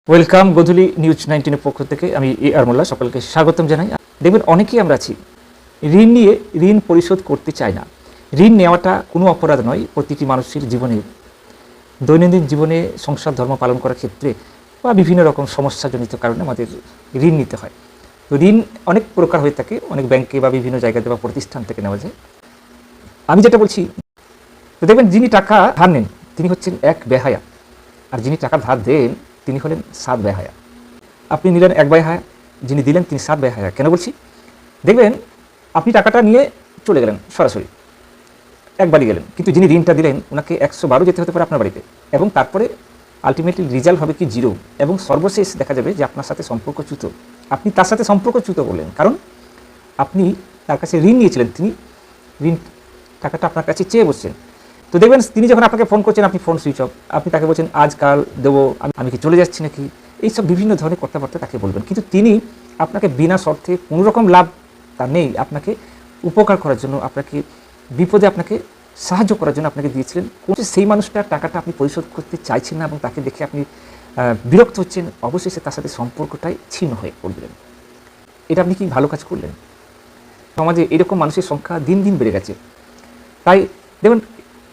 Welcome গোধূলি news 19 পক্ষ থেকে আমি এ আর মোল্লা সকলকে স্বাগতম জানাই। দেখবেন অনেকেই আমরা আছি ঋণ নিয়ে ঋণ পরিশোধ করতে চাই না। ঋণ নেওয়াটা কোনো অপরাধ নয়। প্রতিটি মানুষের জীবনে দৈনন্দিন জীবনে সংসার ধর্ম পালন করার ক্ষেত্রে বা বিভিন্ন রকম সমস্যাজনিত কারণে আমাদের ঋণ নিতে হয়। তো ঋণ অনেক প্রকার হয়ে থাকে, অনেক ব্যাংকে বা বিভিন্ন জায়গাতে বা প্রতিষ্ঠান থেকে নেওয়া যায়। আমি যেটা বলছি, তো দেখবেন যিনি টাকা ধার নেন তিনি হচ্ছেন এক বেহায়া, আর যিনি টাকা ধার দেন তিনি হলেন 7 বেহায়া। আপনি নিলেন 1 বেহায়া, যিনি দিলেন তিনি 7 বেহায়া। কেন বলছি? দেখবেন আপনি টাকাটা নিয়ে চলে গেলেন, সরাসরি একবারই গেলেন, কিন্তু যিনি ঋণটা দিলেন ওনাকে 112 যেতে হতে পারে আপনার বাড়িতে, এবং তারপরে আলটিমেটলি রেজাল্ট হবে কি 0, এবং সর্বশেষ দেখা যাবে যে আপনার সাথে সম্পর্কচ্যুত। আপনি তার সাথে সম্পর্কচ্যুত করলেন, কারণ আপনি তার কাছে ঋণ নিয়েছিলেন, তিনি ঋণ টাকাটা আপনার কাছে চেয়ে বসছেন। তো দেখবেন তিনি যখন আপনাকে ফোন করছেন, আপনি ফোন সুইচ অফ, আপনি তাকে বলছেন আজকাল দেবো, আমি কি চলে যাচ্ছি নাকি, এইসব বিভিন্ন ধরনের কথাবার্তা তাকে বলবেন। কিন্তু তিনি আপনাকে বিনা শর্তে, কোনো রকম লাভ তার নেই, আপনাকে উপকার করার জন্য, আপনাকে বিপদে আপনাকে সাহায্য করার জন্য আপনাকে দিয়েছিলেন। সেই মানুষটার টাকাটা আপনি পরিশোধ করতে চাইছেন না, এবং তাকে দেখে আপনি বিরক্ত হচ্ছেন, অবশেষে তার সাথে সম্পর্কটাই ছিন্ন হয়ে পড়লেন। এটা আপনি কি ভালো কাজ করলেন? সমাজে এরকম মানুষের সংখ্যা দিন দিন বেড়ে গেছে। তাই দেখুন,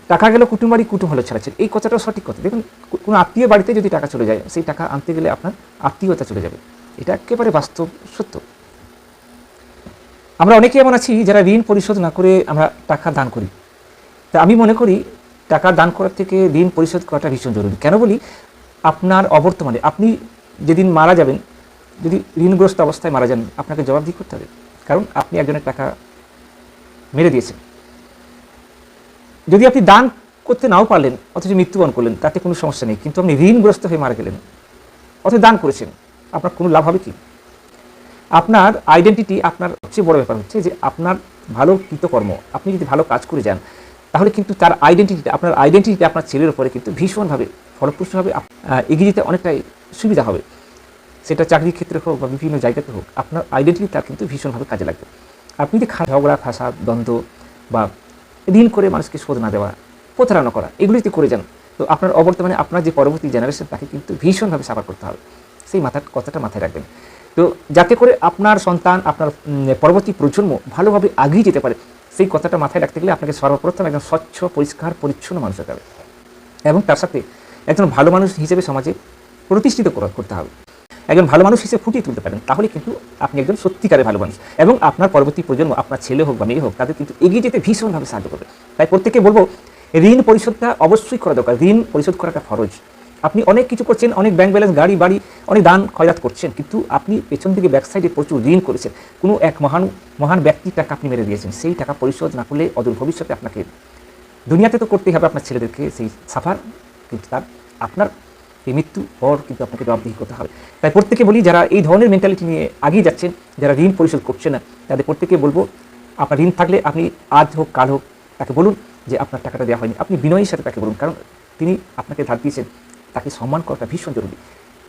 টাকা গেল কুটুম বাড়ি, কুটুম হলো ছাড়াছেন, এই কথাটাও সঠিক কথা। দেখুন, কোনো আত্মীয় বাড়িতে যদি টাকা চলে যায়, সেই টাকা আনতে গেলে আপনার আত্মীয়তা চলে যাবে, এটা একেবারে বাস্তব সত্য। আমরা অনেকেই এমন আছি যারা ঋণ পরিশোধ না করে আমরা টাকা দান করি। তা আমি মনে করি টাকা দান করার থেকে ঋণ পরিশোধ করাটা ভীষণ জরুরি। কেন বলি? আপনার অবর্তমানে আপনি যেদিন মারা যাবেন, যদি ঋণগ্রস্ত অবস্থায় মারা যান, আপনাকে জবাবদিহি করতে হবে, কারণ আপনি একজনের টাকা মেরে দিয়েছেন। যদি আপনি দান করতে নাও পারলেন, অথচ মৃত্যুবরণ করলেন, তাতে কোনো সমস্যা নেই, কিন্তু আপনি ঋণগ্রস্ত হয়ে মারা গেলেন, অথচ দান করেছেন, আপনার কোনো লাভ হবে কি? আপনার আইডেন্টিটি, আপনার সবচেয়ে বড় ব্যাপার হচ্ছে যে আপনার ভালো কৃতকর্ম, আপনি যদি ভালো কাজ করে যান, তাহলে কিন্তু তার আইডেন্টিটিটা, আপনার আইডেন্টিটিটা আপনার ছেলের উপরে কিন্তু ভীষণভাবে ফলপ্রসূভাবে এগিয়ে যেতে অনেকটাই সুবিধা হবে। সেটা চাকরির ক্ষেত্রে হোক বা বিভিন্ন জায়গাতে হোক, আপনার আইডেন্টিটি তার কিন্তু ভীষণভাবে কাজে লাগবে। আপনি যদি ঝগড়া, ফাসাদ, দ্বন্দ্ব বা ঋণ করে মানুষকে শোধ না দেওয়া, প্রতারণা করা, এগুলো যদি করে যান, তো আপনার অবর্তমানে আপনার যে পরবর্তী জেনারেশন, তাকে কিন্তু ভীষণভাবে সাফার করতে হবে। সেই কথাটা মাথায় রাখবেন। তো যাতে করে আপনার সন্তান, আপনার পরবর্তী প্রজন্ম ভালোভাবে এগিয়ে যেতে পারে, সেই কথাটা মাথায় রাখতে গেলে আপনাকে সর্বপ্রথম একজন স্বচ্ছ, পরিষ্কার, পরিচ্ছন্ন মানুষ হতে হবে, এবং তার সাথে একজন ভালো মানুষ হিসেবে সমাজে প্রতিষ্ঠিত করতে হবে। একজন ভালো মানুষ হিসেবে ফুটিয়ে তুলতে পারেন, তাহলে কিন্তু আপনি একজন সত্যিকারের ভালো মানুষ, এবং আপনার পরবর্তী প্রজন্ম, আপনার ছেলে হোক বা মেয়ে হোক, তাদের কিন্তু এগিয়ে যেতে ভীষণভাবে সাহায্য করবে। তাই প্রত্যেককে বলবো, ঋণ পরিশোধটা অবশ্যই করা দরকার। ঋণ পরিশোধ করাটা ফরজ। আপনি অনেক কিছু করছেন, অনেক ব্যাংক ব্যালেন্স, গাড়ি বাড়ি, অনেক দান খয়রাত করছেন, কিন্তু আপনি পেছন দিকে ব্যাক সাইডে প্রচুর ঋণ করেছেন। কোনো এক মহান ব্যক্তির টাকা আপনি মেরে দিয়েছেন। সেই টাকা পরিশোধ না করলে অদূর ভবিষ্যতে আপনাকে দুনিয়াতে তো করতেই হবে, আপনার ছেলেদেরকে সেই সাফার, কিন্তু আপনার এই মৃত্যু পর কিন্তু আপনাকে জবাবদিহি করতে হবে। তাই প্রত্যেকে বলি, যারা এই ধরনের মেন্টালিটি নিয়ে এগিয়ে যাচ্ছেন, যারা ঋণ পরিশোধ করছে না, তাদের প্রত্যেকে বলবো, আপনার ঋণ থাকলে আপনি আজ হোক কাল হোক তাকে বলুন যে আপনার টাকাটা দেওয়া হয়নি। আপনি বিনয়ের সাথে তাকে বলুন, কারণ তিনি আপনাকে ধার দিয়েছেন, তাকে সম্মান করাটা ভীষণ জরুরি।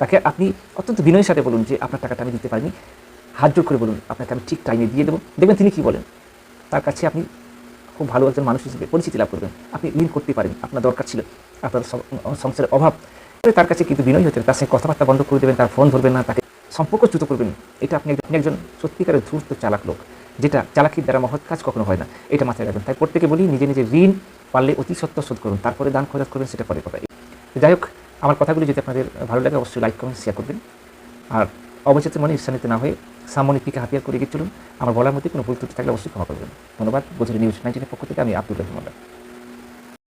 তাকে আপনি অত্যন্ত বিনয়ের সাথে বলুন যে আপনার টাকাটা আমি দিতে পারিনি, হাত জোর করে বলুন আপনাকে আমি ঠিক টাইমে দিয়ে দেবো। দেখবেন তিনি কী বলেন, তার কাছে আপনি খুব ভালো একজন মানুষ হিসেবে পরিচিতি লাভ করবেন। আপনি ঋণ করতে পারেন, আপনার দরকার ছিল, আপনার সংসারের অভাব, তার কাছে কিন্তু বিনয় হতেন, তার সঙ্গে কথাবার্তা বন্ধ করে দেবেন, তার ফোন ধরবেন না, তাকে সম্পর্কচ্যুত করবেন। এটা আপনি একজন সত্যিকারের ধূর্ত চালাক লোক, যেটা চালাকির দ্বারা মহৎ কাজ কখনো হয় না, এটা মাথায় রাখবেন। তাই প্রত্যেকে বলি, নিজে নিজে ঋণ পারলে অতি সত্ত্বর শোধ করুন, তারপরে দান খরচ করবেন, সেটা পরে কথা। যাই হোক, আমার কথাগুলি যদি আপনাদের ভালো লাগে, অবশ্যই লাইক কমেন্ট শেয়ার করবেন, আর অবচেতন মনে ঈর্ষান্বিত না হয়ে সামনের দিকে হাতিয়ার করে এগিয়ে চলুন। আমার বলার মধ্যে কোনো ভুল ত্রুটি থাকলে অবশ্যই ক্ষমা করবেন। ধন্যবাদ। গোধূলি নিউজ 19 পক্ষ থেকে আমি আব্দুর রহমান।